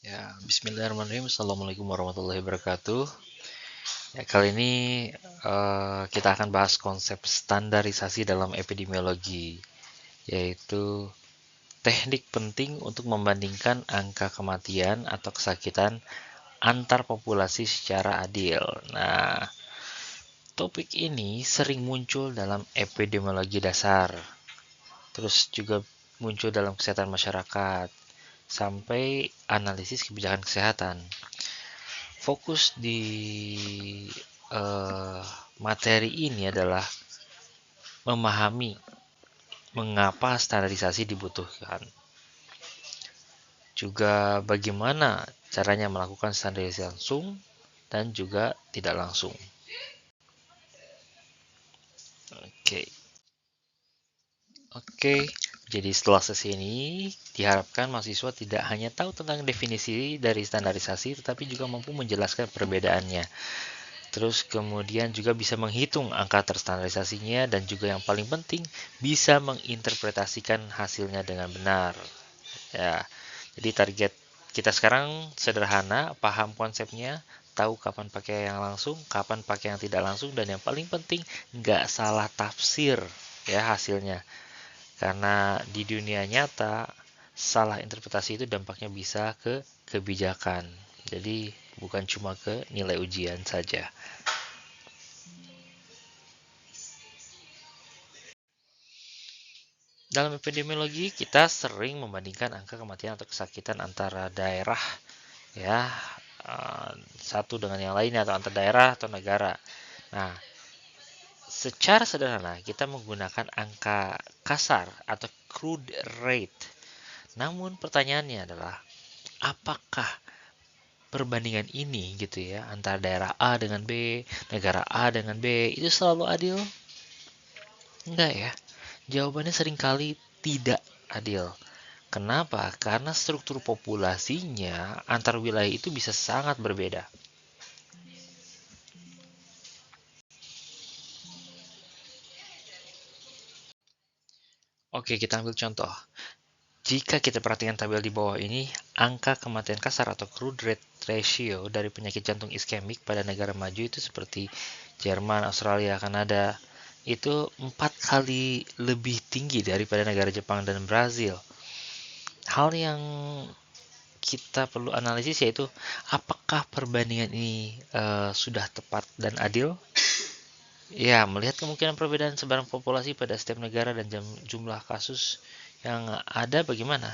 Ya, Bismillahirrahmanirrahim. Assalamualaikum warahmatullahi wabarakatuh. Ya, kali ini kita akan bahas konsep standarisasi dalam epidemiologi, yaitu teknik penting untuk membandingkan angka kematian atau kesakitan antar populasi secara adil. Nah, topik ini sering muncul dalam epidemiologi dasar, terus juga muncul dalam kesehatan masyarakat, sampai analisis kebijakan kesehatan. Fokus di eh, materi ini adalah memahami mengapa standarisasi dibutuhkan, juga bagaimana caranya melakukan standarisasi langsung dan juga tidak langsung. Oke, oke. Jadi setelah sesi ini diharapkan mahasiswa tidak hanya tahu tentang definisi dari standarisasi, tetapi juga mampu menjelaskan perbedaannya. Terus kemudian juga bisa menghitung angka terstandarisasinya dan juga yang paling penting bisa menginterpretasikan hasilnya dengan benar. Ya, jadi target kita sekarang sederhana, paham konsepnya, tahu kapan pakai yang langsung, kapan pakai yang tidak langsung, dan yang paling penting nggak salah tafsir ya hasilnya. Karena di dunia nyata salah interpretasi itu dampaknya bisa ke kebijakan. Jadi bukan cuma ke nilai ujian saja. Dalam epidemiologi, kita sering membandingkan angka kematian atau kesakitan antara daerah, ya, satu dengan yang lainnya atau antar daerah atau negara. Nah, secara sederhana kita menggunakan angka kasar atau crude rate. Namun pertanyaannya adalah, apakah perbandingan ini gitu ya antara daerah A dengan B, negara A dengan B itu selalu adil? Enggak ya. Jawabannya seringkali tidak adil. Kenapa? Karena struktur populasinya antar wilayah itu bisa sangat berbeda. Oke, kita ambil contoh. Jika kita perhatikan tabel di bawah ini, angka kematian kasar atau crude rate ratio dari penyakit jantung iskemik pada negara maju itu seperti Jerman, Australia, Kanada, itu 4 kali lebih tinggi daripada negara Jepang dan Brazil. Hal yang kita perlu analisis yaitu apakah perbandingan ini sudah tepat dan adil? Ya, melihat kemungkinan perbedaan sebaran populasi pada setiap negara dan jumlah kasus yang ada bagaimana?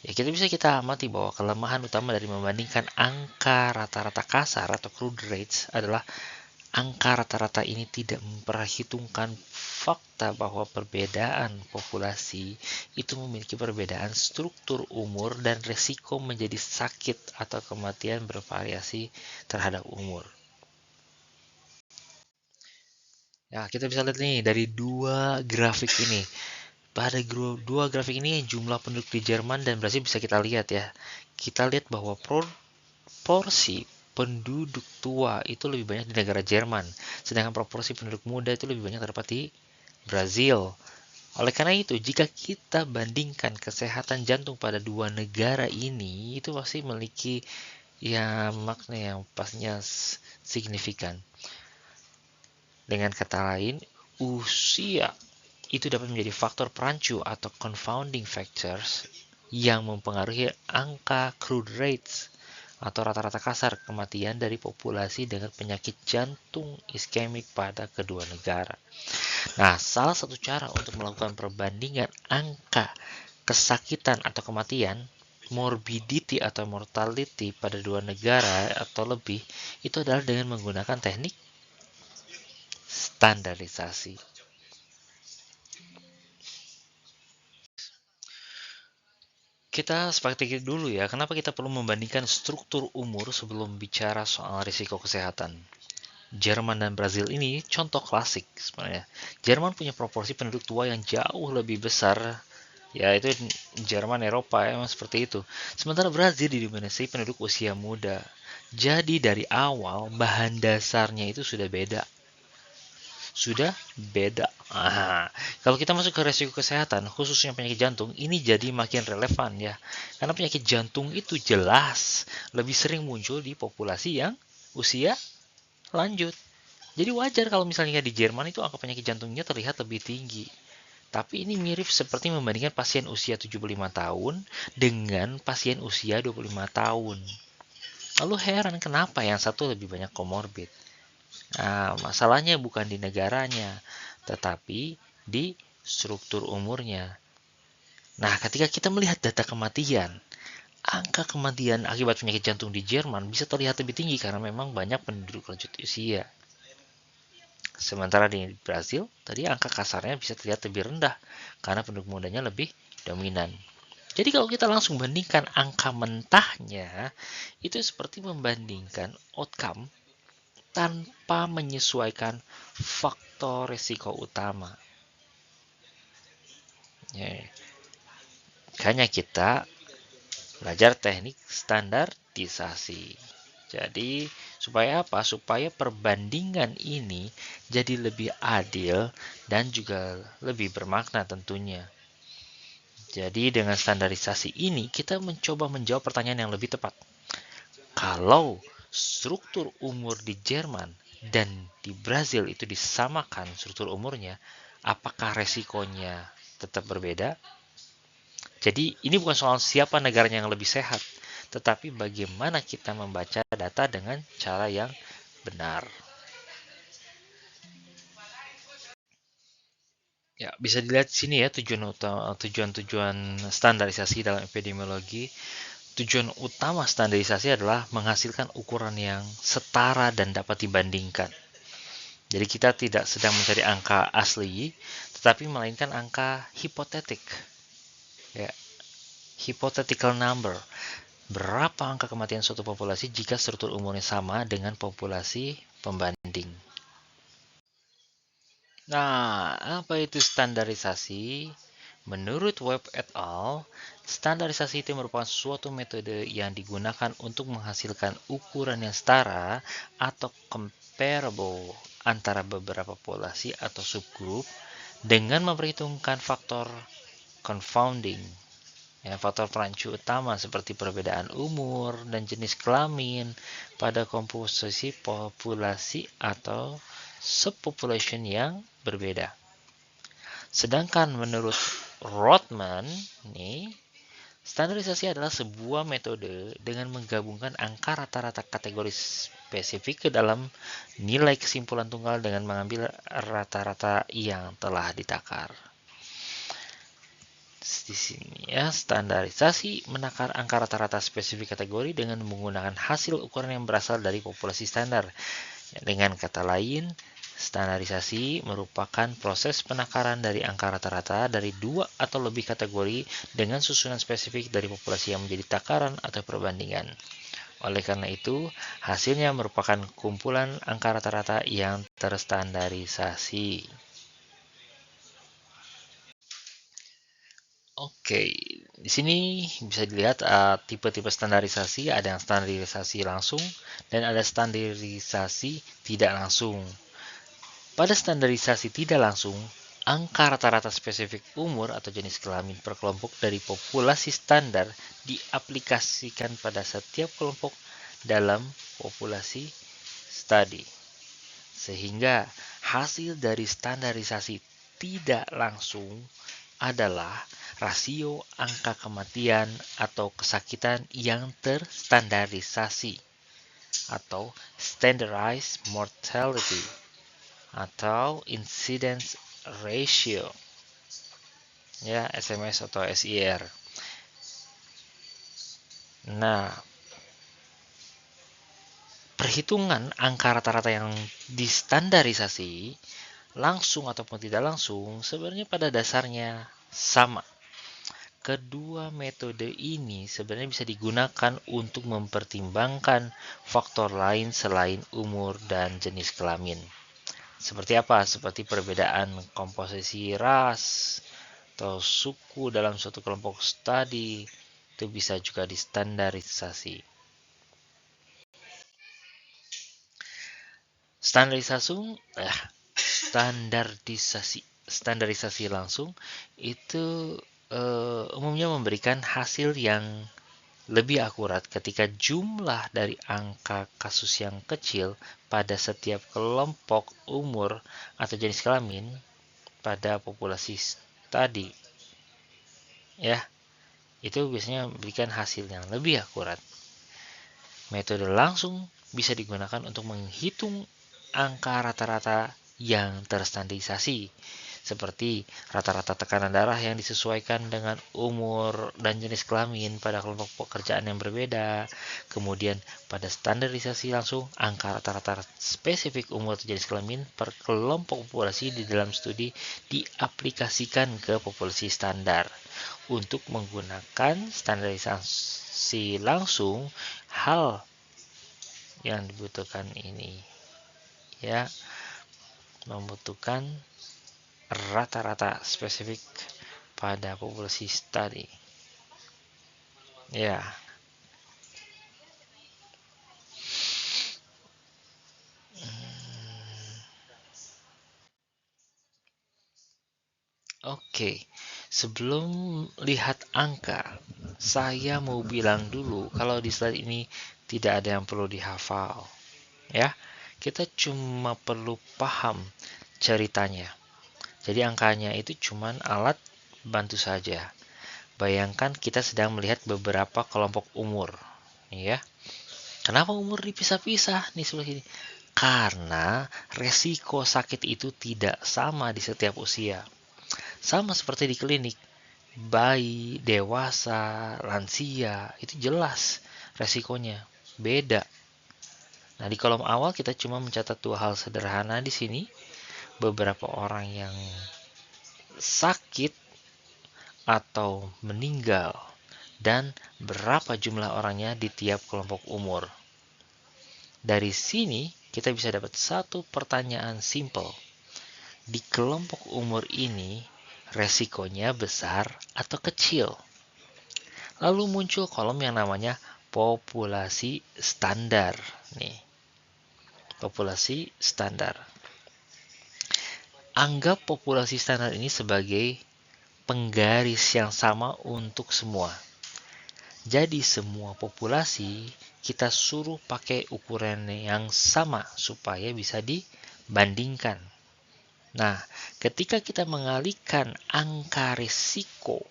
Ya, kita amati bahwa kelemahan utama dari membandingkan angka rata-rata kasar atau crude rates adalah angka rata-rata ini tidak memperhitungkan fakta bahwa perbedaan populasi itu memiliki perbedaan struktur umur dan resiko menjadi sakit atau kematian bervariasi terhadap umur. Ya, kita bisa lihat nih dari dua grafik ini. Pada dua grafik ini jumlah penduduk di Jerman dan Brasil bisa kita lihat ya. Kita lihat bahwa proporsi penduduk tua itu lebih banyak di negara Jerman, sedangkan proporsi penduduk muda itu lebih banyak terdapat di Brazil. Oleh karena itu, jika kita bandingkan kesehatan jantung pada dua negara ini, itu pasti memiliki ya makna yang pastinya signifikan. Dengan kata lain, usia itu dapat menjadi faktor perancu atau confounding factors yang mempengaruhi angka crude rates atau rata-rata kasar kematian dari populasi dengan penyakit jantung iskemik pada kedua negara. Nah, salah satu cara untuk melakukan perbandingan angka kesakitan atau kematian, morbidity atau mortality pada dua negara atau lebih, itu adalah dengan menggunakan teknik standarisasi. Kita sepakati dulu ya, kenapa kita perlu membandingkan struktur umur sebelum bicara soal risiko kesehatan. Jerman dan Brazil ini contoh klasik sebenarnya. Jerman punya proporsi penduduk tua yang jauh lebih besar, ya itu Jerman Eropa emang seperti itu. Sementara Brazil didominasi penduduk usia muda. Jadi dari awal bahan dasarnya itu sudah beda. Sudah beda. Kalau kita masuk ke resiko kesehatan, khususnya penyakit jantung, ini jadi makin relevan ya. Karena penyakit jantung itu jelas lebih sering muncul di populasi yang usia lanjut. Jadi wajar kalau misalnya di Jerman itu angka penyakit jantungnya terlihat lebih tinggi. Tapi ini mirip seperti membandingkan pasien usia 75 tahun dengan pasien usia 25 tahun. Lalu heran kenapa yang satu lebih banyak komorbid. Nah, masalahnya bukan di negaranya, tetapi di struktur umurnya. Nah, ketika kita melihat data kematian, angka kematian akibat penyakit jantung di Jerman bisa terlihat lebih tinggi karena memang banyak penduduk lanjut usia. Sementara di Brasil, tadi angka kasarnya bisa terlihat lebih rendah karena penduduk mudanya lebih dominan. Jadi kalau kita langsung bandingkan angka mentahnya, itu seperti membandingkan outcome tanpa menyesuaikan faktor risiko utama. Ya, makanya kita belajar teknik standarisasi. Jadi, supaya apa? Supaya perbandingan ini jadi lebih adil dan juga lebih bermakna tentunya. Jadi, dengan standarisasi ini, kita mencoba menjawab pertanyaan yang lebih tepat. Kalau struktur umur di Jerman dan di Brazil itu disamakan struktur umurnya, apakah resikonya tetap berbeda? Jadi ini bukan soal siapa negaranya yang lebih sehat, tetapi bagaimana kita membaca data dengan cara yang benar. Ya, bisa dilihat di sini ya tujuan-tujuan standarisasi dalam epidemiologi. Tujuan utama standarisasi adalah menghasilkan ukuran yang setara dan dapat dibandingkan. Jadi kita tidak sedang mencari angka asli, tetapi melainkan angka hipotetik. Ya, hypothetical number. Berapa angka kematian suatu populasi jika struktur umurnya sama dengan populasi pembanding? Nah, apa itu standarisasi? Menurut Webb et al., standarisasi itu merupakan suatu metode yang digunakan untuk menghasilkan ukuran yang setara atau comparable antara beberapa populasi atau subgrup dengan memperhitungkan faktor confounding. Ya, faktor perancu utama seperti perbedaan umur dan jenis kelamin pada komposisi populasi atau subpopulation yang berbeda. Sedangkan menurut Rothman, nih, standarisasi adalah sebuah metode dengan menggabungkan angka rata-rata kategori spesifik ke dalam nilai kesimpulan tunggal dengan mengambil rata-rata yang telah ditakar. Di sini ya, standarisasi menakar angka rata-rata spesifik kategori dengan menggunakan hasil ukuran yang berasal dari populasi standar. Dengan kata lain, standarisasi merupakan proses penakaran dari angka rata-rata dari dua atau lebih kategori dengan susunan spesifik dari populasi yang menjadi takaran atau perbandingan. Oleh karena itu, hasilnya merupakan kumpulan angka rata-rata yang terstandarisasi. Oke, di sini bisa dilihat tipe-tipe standarisasi, ada yang standarisasi langsung dan ada standarisasi tidak langsung. Pada standarisasi tidak langsung, angka rata-rata spesifik umur atau jenis kelamin per kelompok dari populasi standar diaplikasikan pada setiap kelompok dalam populasi studi. Sehingga hasil dari standarisasi tidak langsung adalah rasio angka kematian atau kesakitan yang terstandarisasi atau standardized mortality atau incidence ratio, ya, SMS atau SIR. Nah, perhitungan angka rata-rata yang distandarisasi langsung ataupun tidak langsung sebenarnya pada dasarnya sama. Kedua metode ini sebenarnya bisa digunakan untuk mempertimbangkan faktor lain selain umur dan jenis kelamin. Seperti apa? Seperti perbedaan komposisi ras atau suku dalam suatu kelompok studi, itu bisa juga distandarisasi. Standarisasi standarisasi langsung itu umumnya memberikan hasil yang lebih akurat ketika jumlah dari angka kasus yang kecil pada setiap kelompok umur atau jenis kelamin pada populasi tadi. Ya, itu biasanya memberikan hasil yang lebih akurat. Metode langsung bisa digunakan untuk menghitung angka rata-rata yang terstandarisasi, seperti rata-rata tekanan darah yang disesuaikan dengan umur dan jenis kelamin pada kelompok pekerjaan yang berbeda. Kemudian pada standarisasi langsung, angka rata-rata spesifik umur atau jenis kelamin per kelompok populasi di dalam studi diaplikasikan ke populasi standar. Untuk menggunakan standarisasi langsung, hal yang dibutuhkan ini ya membutuhkan rata-rata spesifik pada populasi tadi. Ya. Oke, sebelum lihat angka, saya mau bilang dulu kalau di slide ini tidak ada yang perlu dihafal. Ya, kita cuma perlu paham ceritanya. Jadi angkanya itu cuma alat bantu saja. Bayangkan kita sedang melihat beberapa kelompok umur. Nih ya. Kenapa umur dipisah-pisah nih sebelah sini? Karena resiko sakit itu tidak sama di setiap usia. Sama seperti di klinik, bayi, dewasa, lansia, itu jelas resikonya beda. Nah, di kolom awal kita cuma mencatat dua hal sederhana di sini. Beberapa orang yang sakit atau meninggal dan berapa jumlah orangnya di tiap kelompok umur. Dari sini kita bisa dapat satu pertanyaan simpel. Di kelompok umur ini resikonya besar atau kecil? Lalu muncul kolom yang namanya populasi standar. Nih, populasi standar. Anggap populasi standar ini sebagai penggaris yang sama untuk semua. Jadi semua populasi kita suruh pakai ukuran yang sama supaya bisa dibandingkan. Nah, ketika kita mengalihkan angka risiko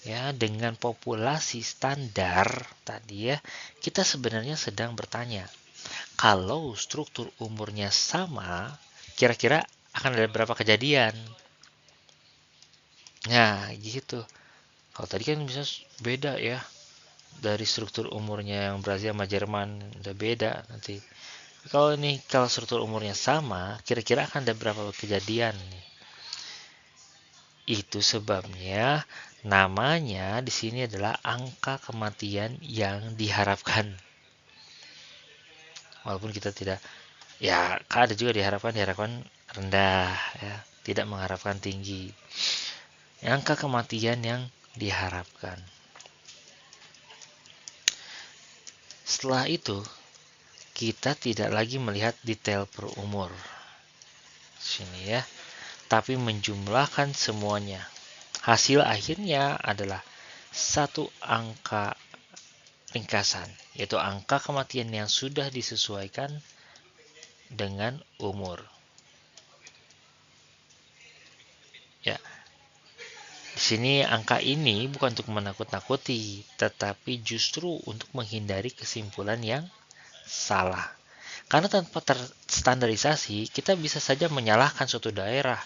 ya dengan populasi standar tadi ya, kita sebenarnya sedang bertanya, kalau struktur umurnya sama, kira-kira akan ada berapa kejadian? Nah, gitu. Kalau tadi kan bisa beda ya, dari struktur umurnya yang Brazil sama Jerman udah beda nanti. Kalau struktur umurnya sama, kira-kira akan ada berapa kejadian nih? Itu sebabnya namanya di sini adalah angka kematian yang diharapkan. Walaupun kita tidak, ya ada juga diharapkan rendah ya, tidak mengharapkan tinggi. Angka kematian yang diharapkan. Setelah itu, kita tidak lagi melihat detail per umur. Sini ya, tapi menjumlahkan semuanya. Hasil akhirnya adalah satu angka ringkasan, yaitu angka kematian yang sudah disesuaikan dengan umur. Ya, di sini angka ini bukan untuk menakut-nakuti, tetapi justru untuk menghindari kesimpulan yang salah. Karena tanpa terstandarisasi, kita bisa saja menyalahkan suatu daerah.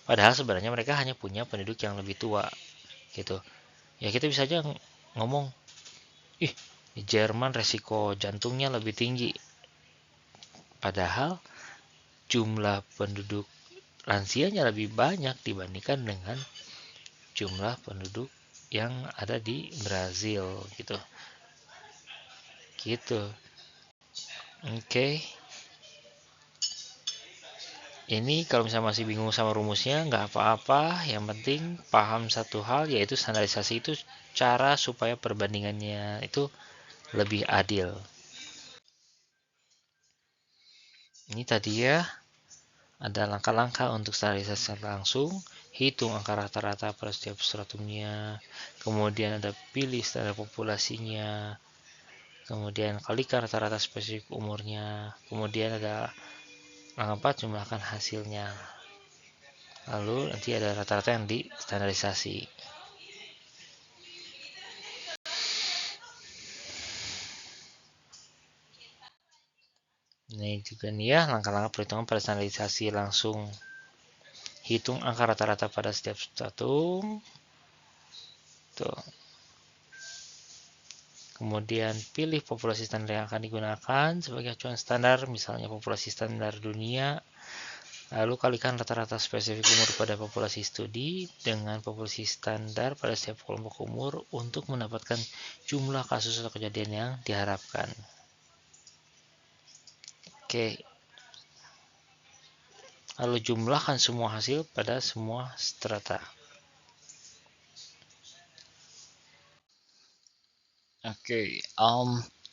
Padahal sebenarnya mereka hanya punya penduduk yang lebih tua, gitu. Ya kita bisa aja ngomong, ih di Jerman resiko jantungnya lebih tinggi. Padahal jumlah penduduk lansianya lebih banyak dibandingkan dengan jumlah penduduk yang ada di Brazil, gitu. Gitu. Oke. Ini kalau misalnya masih bingung sama rumusnya, nggak apa-apa. Yang penting paham satu hal, yaitu standarisasi itu cara supaya perbandingannya itu lebih adil. Ini tadi ya, ada langkah-langkah untuk standarisasi langsung. hitung angka rata-rata pada setiap stratumnya, kemudian ada pilih standar populasinya, kemudian kalikan rata-rata spesifik umurnya, kemudian ada angka 4 jumlahkan hasilnya, lalu nanti ada rata-rata yang distandarisasi. Ini juga nih ya langkah-langkah perhitungan pada standarisasi, langsung hitung angka rata-rata pada setiap stratum. Tuh. Kemudian pilih populasi standar yang akan digunakan sebagai acuan standar, misalnya populasi standar dunia. Lalu kalikan rata-rata spesifik umur pada populasi studi dengan populasi standar pada setiap kelompok umur untuk mendapatkan jumlah kasus atau kejadian yang diharapkan. Oke. Lalu jumlahkan semua hasil pada semua strata. Oke,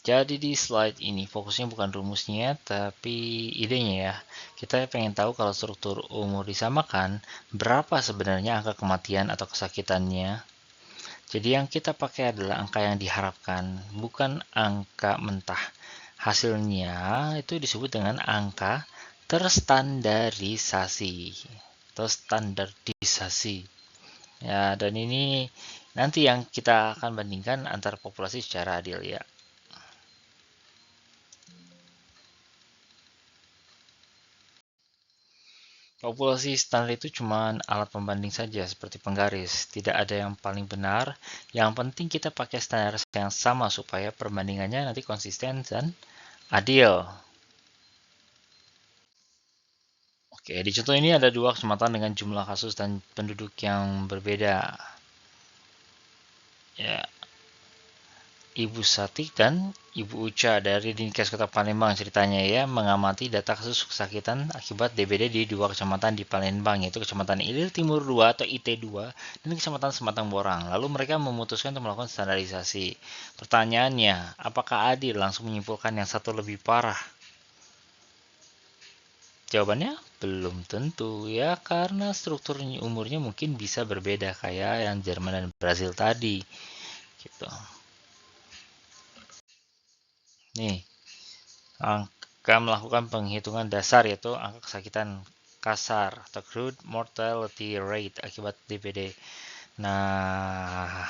jadi di slide ini fokusnya bukan rumusnya, tapi idenya ya. Kita pengen tahu kalau struktur umur disamakan, berapa sebenarnya angka kematian atau kesakitannya. Jadi yang kita pakai adalah angka yang diharapkan, bukan angka mentah. Hasilnya itu disebut dengan angka terstandarisasi. Terstandarisasi. Ya, dan ini nanti yang kita akan bandingkan antar populasi secara adil ya. Populasi standar itu cuma alat pembanding saja, seperti penggaris. Tidak ada yang paling benar. Yang penting kita pakai standar yang sama supaya perbandingannya nanti konsisten dan adil. Oke, di contoh ini ada dua kecamatan dengan jumlah kasus dan penduduk yang berbeda. Ya, Ibu Satik dan Ibu Uca dari Dinkes Kota Palembang ceritanya ya, mengamati data kasus kesakitan akibat DBD di dua kecamatan di Palembang, yaitu Kecamatan Ilir Timur 2 atau IT2 dan Kecamatan Sematang Borang. Lalu mereka memutuskan untuk melakukan standarisasi. Pertanyaannya, apakah adil langsung menyimpulkan yang satu lebih parah? Jawabannya belum tentu ya, karena struktur umurnya mungkin bisa berbeda kayak yang Jerman dan Brazil tadi. Gitu. Nih, angka melakukan penghitungan dasar yaitu angka kesakitan kasar atau crude mortality rate akibat DBD. Nah,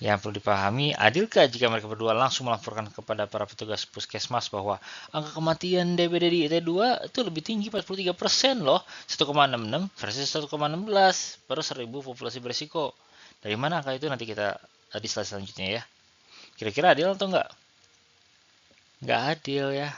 yang perlu dipahami, adilkah jika mereka berdua langsung melaporkan kepada para petugas puskesmas bahwa angka kematian DBD di IT2 itu lebih tinggi 43% loh, 1,66 versus 1,16 per 1000 populasi berisiko. Dari mana angka itu nanti kita di slide selanjutnya ya. Kira-kira adil atau enggak? Enggak adil ya.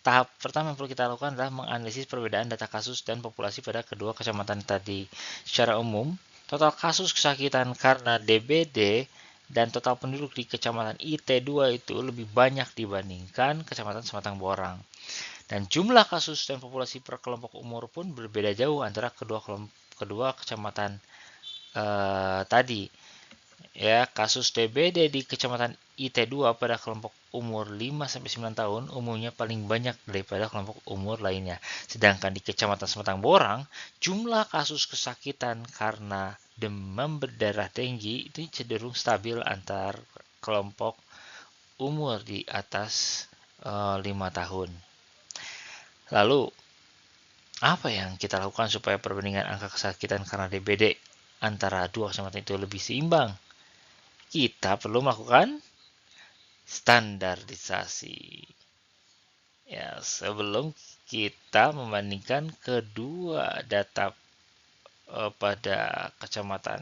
Tahap pertama yang perlu kita lakukan adalah menganalisis perbedaan data kasus dan populasi pada kedua kecamatan tadi. Secara umum, total kasus kesakitan karena DBD dan total penduduk di kecamatan IT2 itu lebih banyak dibandingkan kecamatan Sematang Borang. Dan jumlah kasus dan populasi per kelompok umur pun berbeda jauh antara kedua kecamatan tadi. Ya, kasus DBD di Kecamatan IT2 pada kelompok umur 5-9 tahun umumnya paling banyak daripada kelompok umur lainnya. Sedangkan di Kecamatan Sematang Borang, jumlah kasus kesakitan karena demam berdarah tinggi itu cenderung stabil antar kelompok umur di atas 5 tahun. Lalu, apa yang kita lakukan supaya perbandingan angka kesakitan karena DBD antara dua kecamatan itu lebih seimbang? Kita perlu melakukan standarisasi. Ya, sebelum kita membandingkan kedua data pada kecamatan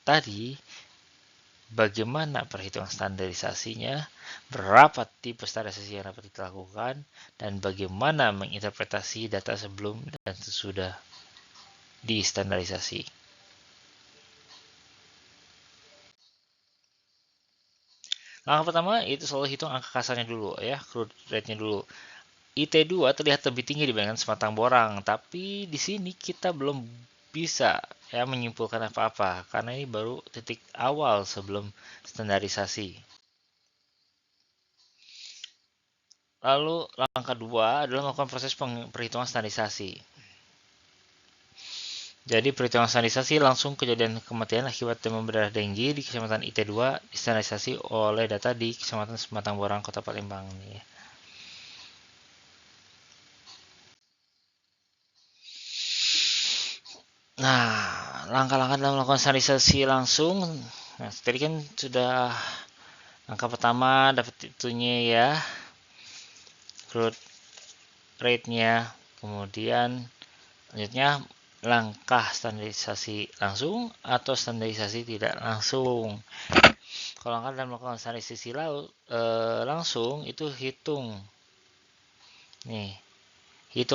tadi, bagaimana perhitungan standarisasinya, berapa tipe standarisasi yang dapat kita lakukan, dan bagaimana menginterpretasi data sebelum dan sesudah distandarisasi. Langkah pertama itu selalu hitung angka kasarnya dulu ya, crude rate-nya dulu. IT2 terlihat lebih tinggi dibandingkan Sematang Borang, tapi di sini kita belum bisa ya menyimpulkan apa-apa karena ini baru titik awal sebelum standarisasi. Lalu langkah kedua adalah melakukan proses perhitungan standarisasi. Jadi perhitungan standarisasi langsung kejadian kematian akibat demam berdarah Dengue di Kecamatan IT2 distandarisasi oleh data di Kecamatan Sematang Borang, Kota Palembang nih. Nah, langkah-langkah dalam melakukan standarisasi langsung. Nah, tadi kan sudah langkah pertama dapat itunya ya, growth rate-nya. Kemudian selanjutnya langkah standarisasi langsung atau standarisasi tidak langsung. Kalau langkah dalam melakukan standarisasi langsung itu hitung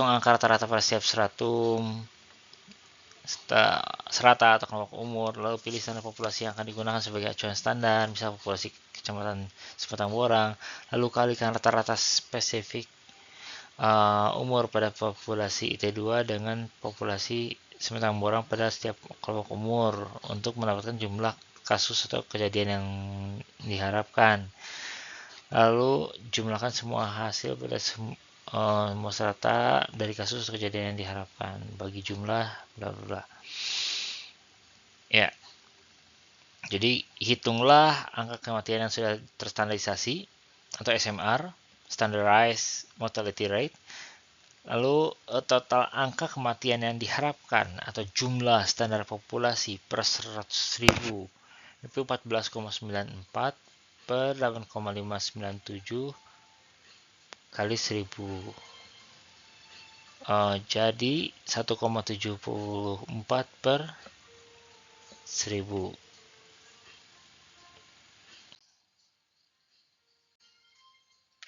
angka rata-rata pada setiap stratum, serata atau kelompok umur, lalu pilih standar populasi yang akan digunakan sebagai acuan standar, misal populasi Kecamatan Sematang Borang, lalu kalikan rata-rata spesifik umur pada populasi IT2 dengan populasi Sematang Borang pada setiap kelompok umur untuk mendapatkan jumlah kasus atau kejadian yang diharapkan. Lalu jumlahkan semua hasil pada semua serata dari kasus atau kejadian yang diharapkan bagi jumlah bla bla. Ya. Jadi hitunglah angka kematian yang sudah terstandarisasi atau SMR, Standardized Mortality Rate. Lalu total angka kematian yang diharapkan atau jumlah standar populasi per 100.000 itu 14,94 per 8,597 kali 1000. Jadi 1,74 per 1000.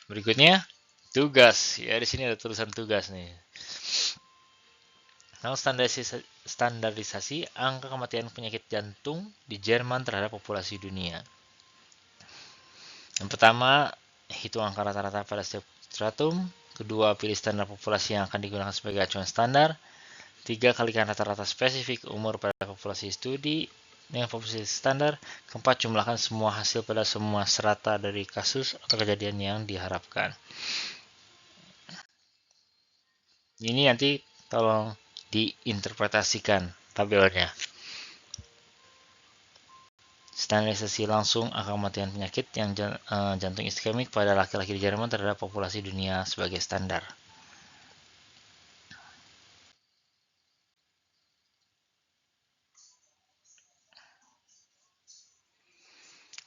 Berikutnya tugas. Ya, di sini ada tulisan tugas nih. Nah, standarisasi angka kematian penyakit jantung di Jerman terhadap populasi dunia. Yang pertama, hitung angka rata-rata pada setiap stratum. Kedua, pilih standar populasi yang akan digunakan sebagai acuan standar. 3, kalikan rata-rata spesifik umur pada populasi studi dengan populasi standar. Keempat, jumlahkan semua hasil pada semua serata dari kasus atau kejadian yang diharapkan. Ini nanti tolong diinterpretasikan tabelnya. Standarisasi langsung angka kematian penyakit yang jantung iskemik pada laki-laki di Jerman terhadap populasi dunia sebagai standar.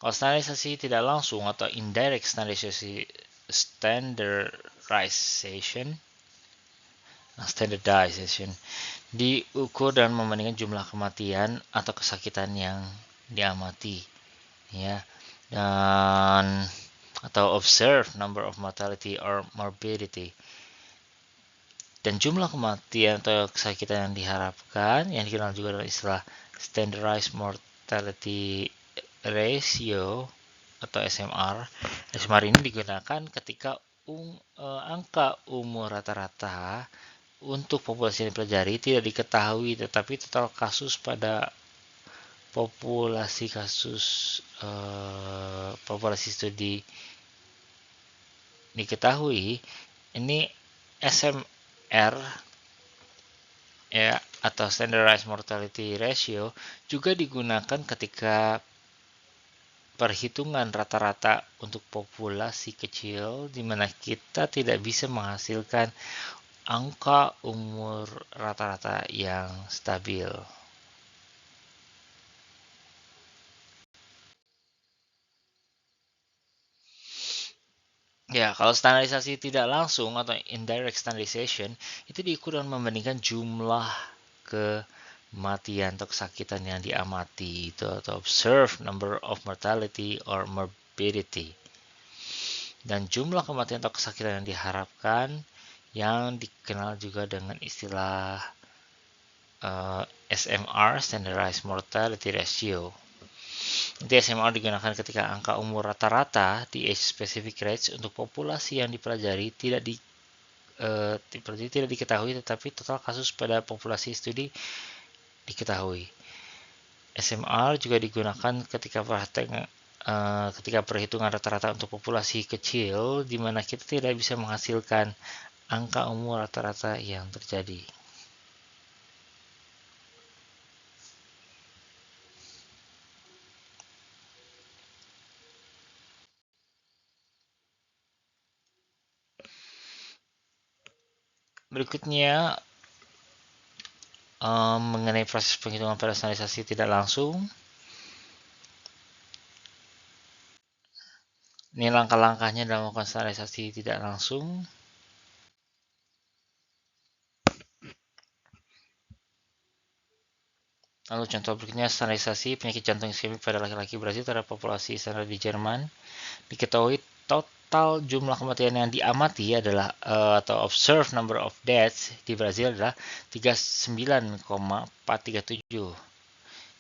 Kalau standarisasi tidak langsung atau indirect standardization diukur dan membandingkan jumlah kematian atau kesakitan yang diamati, ya, dan atau observe number of mortality or morbidity, dan jumlah kematian atau kesakitan yang diharapkan yang dikenal juga dengan istilah standardized mortality ratio atau SMR. SMR ini digunakan ketika angka umur rata-rata untuk populasi yang dipelajari tidak diketahui, tetapi total kasus pada populasi studi diketahui. Ini SMR ya, atau Standardized Mortality Ratio juga digunakan ketika perhitungan rata-rata untuk populasi kecil di mana kita tidak bisa menghasilkan angka umur rata-rata yang stabil. Ya, kalau standarisasi tidak langsung atau indirect standardization itu diukur dengan membandingkan jumlah kematian atau kesakitan yang diamati itu atau observed number of mortality or morbidity, dan jumlah kematian atau kesakitan yang diharapkan yang dikenal juga dengan istilah SMR, Standardized Mortality Ratio. Nanti SMR digunakan ketika angka umur rata-rata di age specific range untuk populasi yang dipelajari tidak diketahui, tetapi total kasus pada populasi studi diketahui. SMR juga digunakan ketika perhitungan rata-rata untuk populasi kecil di mana kita tidak bisa menghasilkan angka umur rata-rata yang terjadi. Berikutnya mengenai proses penghitungan pada standarisasi tidak langsung. Ini langkah-langkahnya dalam melakukan standarisasi tidak langsung. Lalu contoh berikutnya standarisasi penyakit jantung iskemik pada laki-laki Brasil terhadap populasi standar di Jerman. Diketahui total jumlah kematian yang diamati adalah atau observed number of deaths di Brasil adalah 39,437.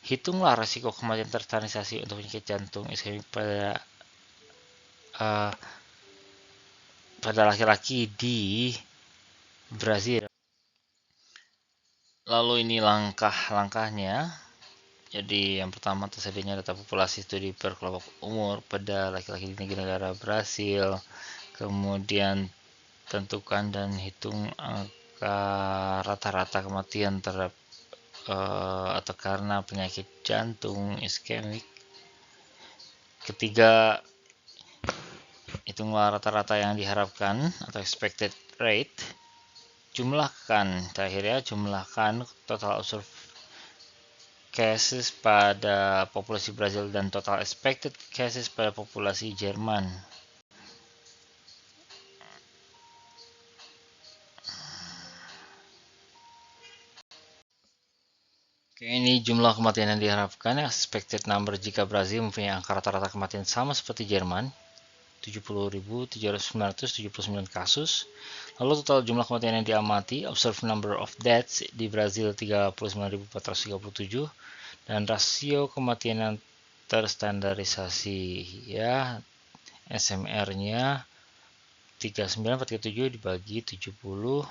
Hitunglah resiko kematian terstandarisasi untuk penyakit jantung iskemik pada laki-laki di Brasil. Lalu ini langkah-langkahnya. Jadi yang pertama tersedianya data populasi studi per kelompok umur pada laki-laki di negara Brasil. Kemudian tentukan dan hitung angka rata-rata kematian terhadap atau karena penyakit jantung iskemik. Ketiga, hitunglah rata-rata yang diharapkan atau expected rate. Jumlahkan total observed cases pada populasi Brazil dan total expected cases pada populasi Jerman. Oke, ini jumlah kematian yang diharapkan, expected number jika Brazil mempunyai angka rata-rata kematian sama seperti Jerman, 70.979 kasus. Lalu total jumlah kematian yang diamati, observed number of deaths di Brazil 39.437, dan rasio kematian yang terstandarisasi, ya, SMR-nya 39,437 dibagi 70,9.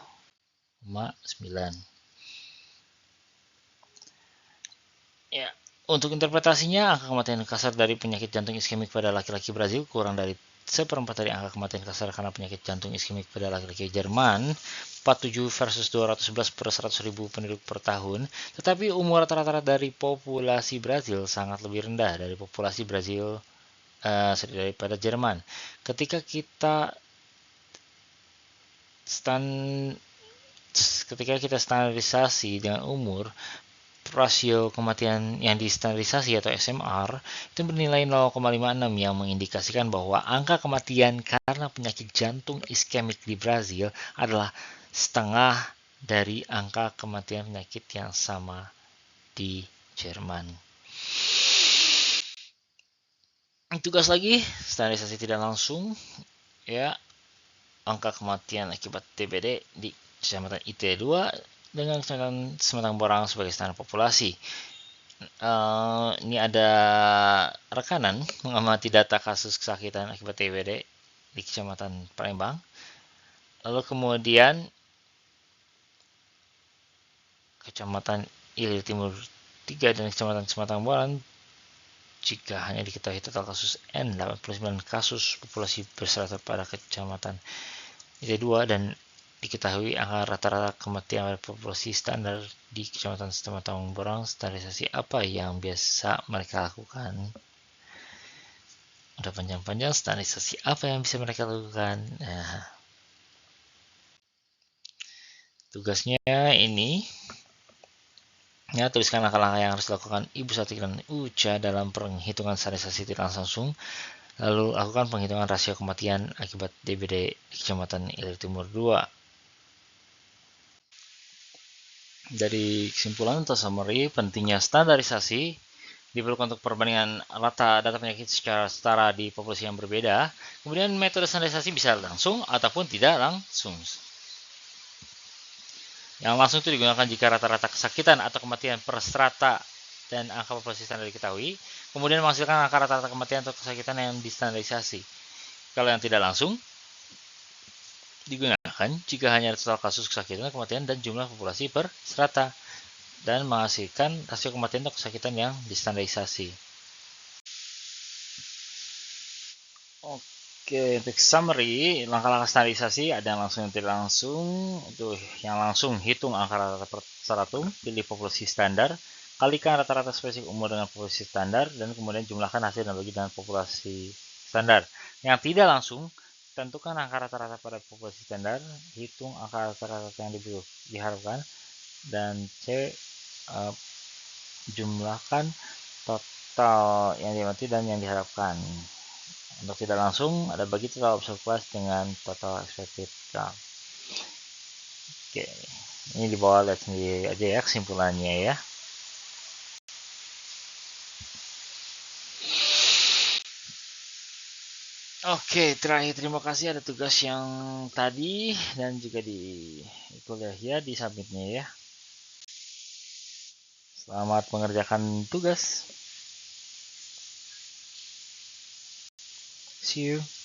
Ya, untuk interpretasinya, angka kematian kasar dari penyakit jantung iskemik pada laki-laki Brazil kurang dari seperempat dari angka kematian kasar karena penyakit jantung iskemik pada laki-laki Jerman, 47 versus 211 per 100.000 penduduk per tahun. Tetapi umur rata-rata dari populasi Brazil sangat lebih rendah dari populasi Brazil daripada Jerman. Ketika kita standarisasi dengan umur, rasio kematian yang distandarisasi atau SMR itu bernilai 0,56 yang mengindikasikan bahwa angka kematian karena penyakit jantung iskemik di Brazil adalah setengah dari angka kematian penyakit yang sama di Jerman. Tugas lagi, standarisasi tidak langsung, ya, angka kematian akibat DBD di Kecamatan IT2 dengan Sematang Borang sebagai standar populasi. Ini ada rekanan mengamati data kasus kesakitan akibat TBD di Kecamatan Palembang. Lalu kemudian Kecamatan Ilir Timur 3 dan Kecamatan Sematang Borang, jika hanya diketahui total kasus N 89 kasus populasi berseratus pada Kecamatan IT2 dan diketahui angka rata-rata kematian pada populasi standar di Kecamatan Sematang Borang, standarisasi apa yang biasa mereka lakukan? Udah panjang-panjang, standarisasi apa yang bisa mereka lakukan? Nah, tugasnya ini, ya, tuliskan langkah-langkah yang harus dilakukan Ibu Sati dan Uca dalam penghitungan standarisasi tidak langsung. Lalu lakukan penghitungan rasio kematian akibat DBD di Kecamatan Ilir Timur 2. Dari kesimpulan atau summary, pentingnya standarisasi diperlukan untuk perbandingan data penyakit secara setara di populasi yang berbeda. Kemudian metode standarisasi bisa langsung ataupun tidak langsung. Yang langsung itu digunakan jika rata-rata kesakitan atau kematian per strata dan angka populasi standar diketahui, kemudian menghasilkan angka rata-rata kematian atau kesakitan yang distandarisasi. Kalau yang tidak langsung, digunakan jika hanya total kasus kesakitan, kematian, dan jumlah populasi per strata, dan menghasilkan rasio kematian atau kesakitan yang distandarisasi. Oke, untuk summary, langkah-langkah standarisasi ada yang langsung dan tidak langsung. Untuk yang langsung, hitung angka rata-rata per stratum, pilih populasi standar, kalikan rata-rata spesifik umur dengan populasi standar, dan kemudian jumlahkan hasil dan bagi dengan populasi standar. Yang tidak langsung, tentukan angka rata-rata pada populasi standar, hitung angka rata-rata yang diharapkan, dan C, jumlahkan total yang diamati dan yang diharapkan. Untuk tidak langsung, ada bagi total observasi dengan total expected count. Oke, ini di bawah lihat sendiri aja ya kesimpulannya ya. Oke, terakhir terima kasih ada tugas yang tadi dan juga di kuliah ya, di submitnya ya. Selamat mengerjakan tugas. See you.